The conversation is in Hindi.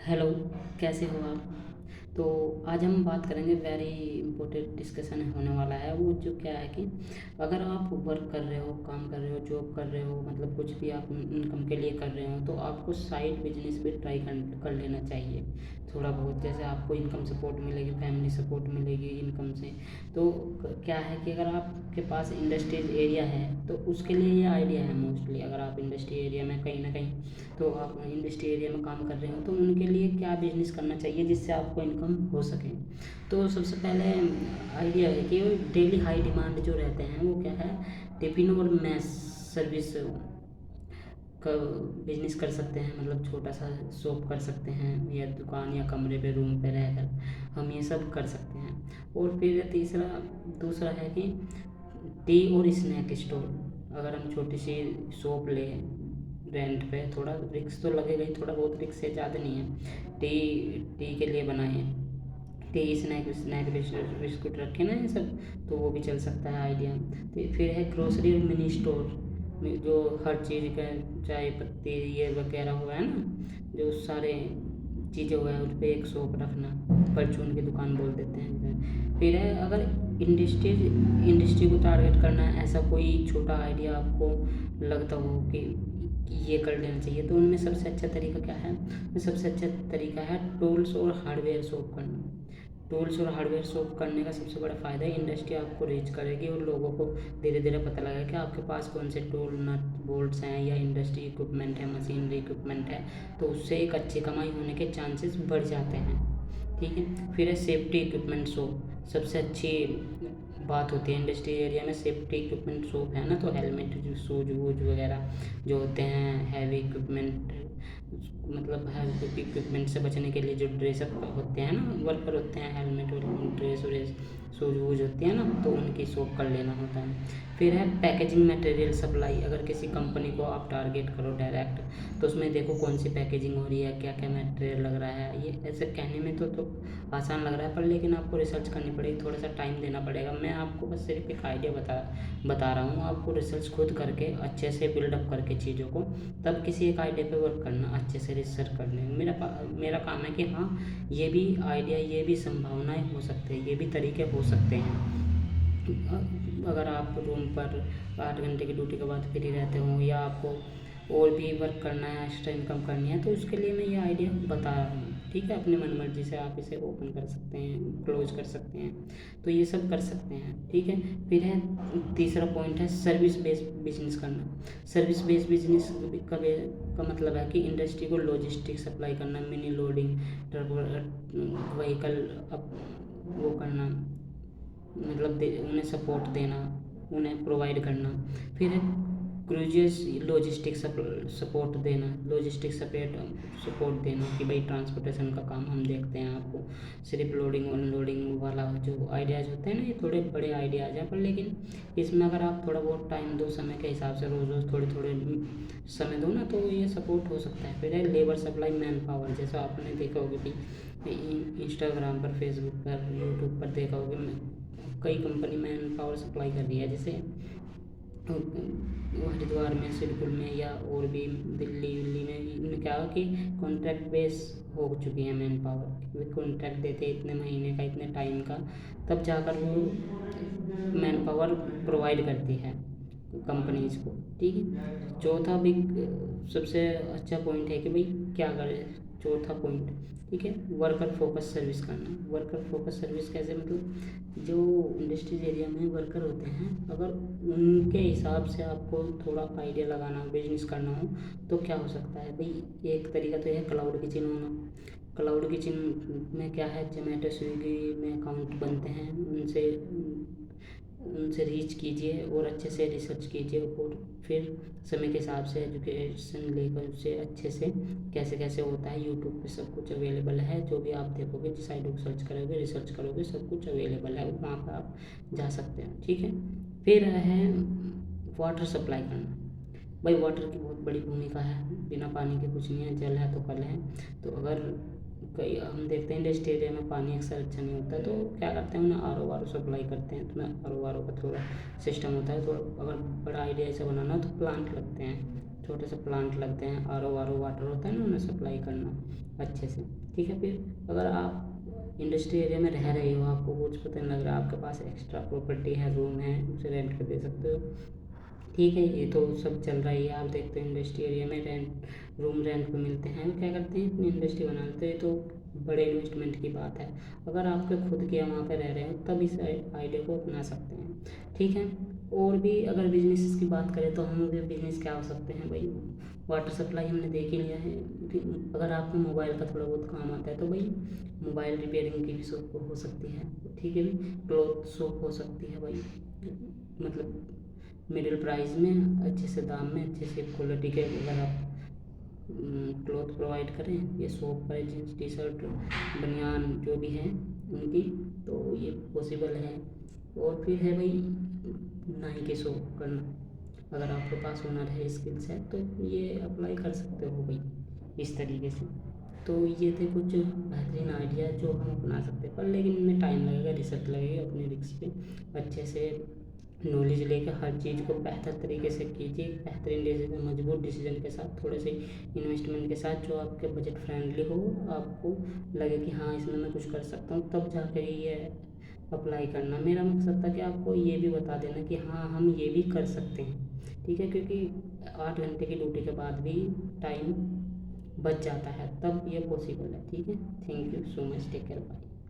हेलो, कैसे हो आप? तो आज हम बात करेंगे, वेरी इम्पोर्टेंट डिस्कशन होने वाला है। वो जो क्या है कि अगर आप वर्क कर रहे हो, काम कर रहे हो, जॉब कर रहे हो, मतलब कुछ भी आप इनकम के लिए कर रहे हो, तो आपको साइड बिजनेस भी ट्राई कर लेना चाहिए थोड़ा बहुत। जैसे आपको इनकम सपोर्ट मिलेगी, फैमिली सपोर्ट मिलेगी इनकम से। तो क्या है कि अगर आपके पास इंडस्ट्रियल एरिया है तो उसके लिए ये आइडिया है मोस्टली। अगर आप इंडस्ट्री एरिया में कहीं ना कहीं, तो आप इंडस्ट्री एरिया में काम कर रहे हो, तो उनके लिए क्या बिजनेस करना चाहिए जिससे आपको इनकम हो सके। तो सबसे पहले आइडिया है कि डेली हाई डिमांड जो रहते हैं वो क्या है, टिफिन और मैस सर्विस का बिजनेस कर सकते हैं। मतलब छोटा सा शॉप कर सकते हैं, या दुकान या कमरे पे, रूम पे रहकर हम ये सब कर सकते हैं। और फिर दूसरा है कि टी और स्नैक स्टोर। अगर हम छोटी सी शॉप लें रेंट पे, थोड़ा रिक्स तो लगेगा ही, थोड़ा बहुत रिक्स है, ज़्यादा नहीं है। टी टी के लिए बनाए, टी स्नैक स्नैक बिस्कुट रखे ना ये सब, तो वो भी चल सकता है आइडिया। तो फिर है ग्रोसरी और मिनी स्टोर में, जो हर चीज़ का, चाय पत्ती ये वगैरह हुआ है ना, जो सारे चीज़ें हुआ है उस पर एक शॉप रखना, परचून की दुकान बोल देते हैं जिसे। फिर है, अगर इंडस्ट्री को टारगेट करना है, ऐसा कोई छोटा आइडिया आपको लगता हो कि ये कर लेना चाहिए, तो उनमें सबसे अच्छा तरीका क्या है? सबसे अच्छा तरीका है टूल्स और हार्डवेयर शॉप करना। टूल्स और हार्डवेयर शॉप करने का सबसे बड़ा फ़ायदा है, इंडस्ट्री आपको रीच करेगी और लोगों को धीरे धीरे पता लगेगा कि आपके पास कौन से टूल नट बोल्ट्स हैं, या इंडस्ट्री इक्विपमेंट है, मशीनरी इक्विपमेंट है। तो उससे एक अच्छी कमाई होने के चांसेस बढ़ जाते हैं। ठीक है। फिर है सेफ्टी इक्विपमेंट शॉप। सबसे अच्छी बात होती है इंडस्ट्री एरिया में, सेफ्टी इक्विपमेंट शॉप है ना, तो हेलमेट, जो शूज वूज वगैरह जो होते हैं, हैवी इक्विपमेंट, मतलब हैवी इक्विपमेंट से बचने के लिए जो ड्रेसअप होते हैं ना, वर्कर होते हैं, हेलमेट और ड्रेस व्रेस, शूज वूज होती है ना, तो उनकी शॉप कर लेना होता है। फिर है पैकेजिंग मटेरियल सप्लाई। अगर किसी कंपनी को आप टारगेट करो डायरेक्ट, तो उसमें देखो कौन सी पैकेजिंग हो रही है, क्या क्या मटेरियल लग रहा है। ये ऐसे कहने में तो आसान लग रहा है, पर लेकिन आपको रिसर्च करनी पड़ेगी, थोड़ा सा टाइम देना पड़ेगा। मैं आपको बस सिर्फ एक आइडिया बता रहा हूँ। आपको रिसर्च खुद करके अच्छे से बिल्डअप करके चीज़ों को, तब किसी एक आइडिया पे वर्क करना, अच्छे से रिसर्च करने में। मेरा काम है कि हाँ, ये भी आइडिया, ये भी संभावनाएं हो सकते हैं, ये भी तरीके हो सकते हैं। अगर आप रूम पर 8 घंटे की ड्यूटी के बाद फ्री रहते हो, या आपको और भी वर्क करना है, एक्स्ट्रा इनकम करनी है, तो उसके लिए मैं ये आइडिया बता रहा हूँ। ठीक है, अपनी मनमर्जी से आप इसे ओपन कर सकते हैं, क्लोज कर सकते हैं, तो ये सब कर सकते हैं। ठीक है। फिर है तीसरा पॉइंट है सर्विस बेस्ड बिजनेस करना। सर्विस बेस्ड बिजनेस का मतलब है कि इंडस्ट्री को लॉजिस्टिक सप्लाई करना, मिनी लोडिंग, व्हीकल अप वो करना, मतलब उन्हें सपोर्ट देना, उन्हें प्रोवाइड करना। फिर है क्रूजियस लॉजिस्टिक सपोर्ट देना, लॉजिस्टिक सपोर्ट देना कि भाई ट्रांसपोर्टेशन का काम हम देखते हैं आपको। सिर्फ लोडिंग अनलोडिंग वाला जो आइडियाज़ होते हैं ना, ये थोड़े बड़े आइडियाज़ हैं, पर लेकिन इसमें अगर आप थोड़ा बहुत टाइम दो, समय के हिसाब से रोज़ रोज़ थोड़े थोड़े समय दो ना, तो ये सपोर्ट हो सकता है। फिर है लेबर सप्लाई मैन पावर। जैसा आपने देखा होगा कि इंस्टाग्राम पर, फेसबुक पर, यूट्यूब पर देखा होगा, कई कंपनी मैन पावर सप्लाई कर रही है। जैसे हरिद्वार में, सिडकुल में, या और भी दिल्ली विल्ली में, इनमें क्या हो कि कॉन्ट्रैक्ट बेस हो चुकी है मैन पावर। वे कॉन्ट्रैक्ट देते हैं इतने महीने का, इतने टाइम का, तब जाकर वो मैन पावर प्रोवाइड करती है कंपनीज को। ठीक है। चौथा भी सबसे अच्छा पॉइंट है कि भाई क्या करें। चौथा पॉइंट, ठीक है, वर्कर फोकस सर्विस करना। वर्कर फोकस सर्विस कैसे, मतलब जो इंडस्ट्रीज एरिया में वर्कर होते हैं, अगर उनके हिसाब से आपको थोड़ा आइडिया लगाना हो, बिजनेस करना हो, तो क्या हो सकता है भाई। एक तरीका तो यह क्लाउड किचन होना। क्लाउड किचन में क्या है, जोमेटो स्विगी में अकाउंट बनते हैं, उनसे उनसे रीच कीजिए और अच्छे से रिसर्च कीजिए, और फिर समय के हिसाब से एजुकेशन लेकर उससे अच्छे से कैसे कैसे होता है। यूट्यूब पे सब कुछ अवेलेबल है, जो भी आप देखोगे, जिस साइट को सर्च करोगे, रिसर्च करोगे, सब कुछ अवेलेबल है, वहाँ पर आप जा सकते हैं। ठीक है। फिर है वाटर सप्लाई करना। भाई वाटर की बहुत बड़ी भूमिका है, बिना पानी के कुछ नहीं है, जल है तो कल है। तो अगर कई हम देखते हैं इंडस्ट्री एरिया में पानी अक्सर अच्छा नहीं होता, तो क्या करते हैं, उन्हें आर ओ सप्लाई करते हैं। तो मैं आर ओ का थोड़ा सिस्टम होता है, तो अगर बड़ा आइडिया ऐसा बनाना हो तो प्लांट लगते हैं। छोटे से प्लांट लगते हैं, आर ओ वाटर होता है ना, उन्हें सप्लाई करना अच्छे से। ठीक है, फिर अगर आप इंडस्ट्री एरिया में रह रहे हो, आपको कुछ पता नहीं लग रहा, आपके पास एक्स्ट्रा प्रॉपर्टी है, रूम है, उसे रेंट पे दे सकते हो। ठीक है, ये तो सब चल रहा ही है। आप देखते हो इंडस्ट्री एरिया में रूम रेंट पे मिलते हैं, वो क्या करते हैं, अपनी इंडस्ट्री बना लेते हैं। तो बड़े इन्वेस्टमेंट की बात है। अगर आपके खुद के वहाँ पे रह रहे हो तब इस आइडिया को अपना सकते हैं। ठीक है, और भी अगर बिजनेस की बात करें तो हम भी बिजनेस क्या हो सकते हैं भाई। वाटर सप्लाई हमने देख ही लिया है। अगर आपको मोबाइल का थोड़ा बहुत काम आता है तो भाई मोबाइल रिपेयरिंग की भी शॉप हो सकती है। ठीक है भाई, क्लॉथ शॉप हो सकती है भाई, मतलब मिडिल प्राइस में, अच्छे से दाम में, अच्छे से क्वालिटी के अगर आप क्लॉथ प्रोवाइड करें, ये शॉप करें, जीन्स टी शर्ट बनियान जो भी हैं उनकी, तो ये पॉसिबल है। और फिर है भाई नाई के शॉप करना। अगर आपके पास हुनर है, स्किल्स है, तो ये अप्लाई कर सकते हो भाई इस तरीके से। तो ये थे कुछ बेहतरीन आइडिया जो हम अपना सकते हैं, पर लेकिन इनमें टाइम लगेगा, रिसर्च लगेगा, अपने रिस्क पे अच्छे से नॉलेज लेकर हर चीज़ को बेहतर तरीके से कीजिए, बेहतरीन डिसीजन, मजबूत डिसीजन के साथ, थोड़े से इन्वेस्टमेंट के साथ, जो आपके बजट फ्रेंडली हो, आपको लगे कि हाँ इसमें मैं कुछ कर सकता हूँ, तब जाकर ये अप्लाई करना। मेरा मकसद था कि आपको ये भी बता देना कि हाँ हम ये भी कर सकते हैं। ठीक है, क्योंकि 8 घंटे की ड्यूटी के बाद भी टाइम बच जाता है, तब ये पॉसिबल है। ठीक है, thank you so much, take care, bye.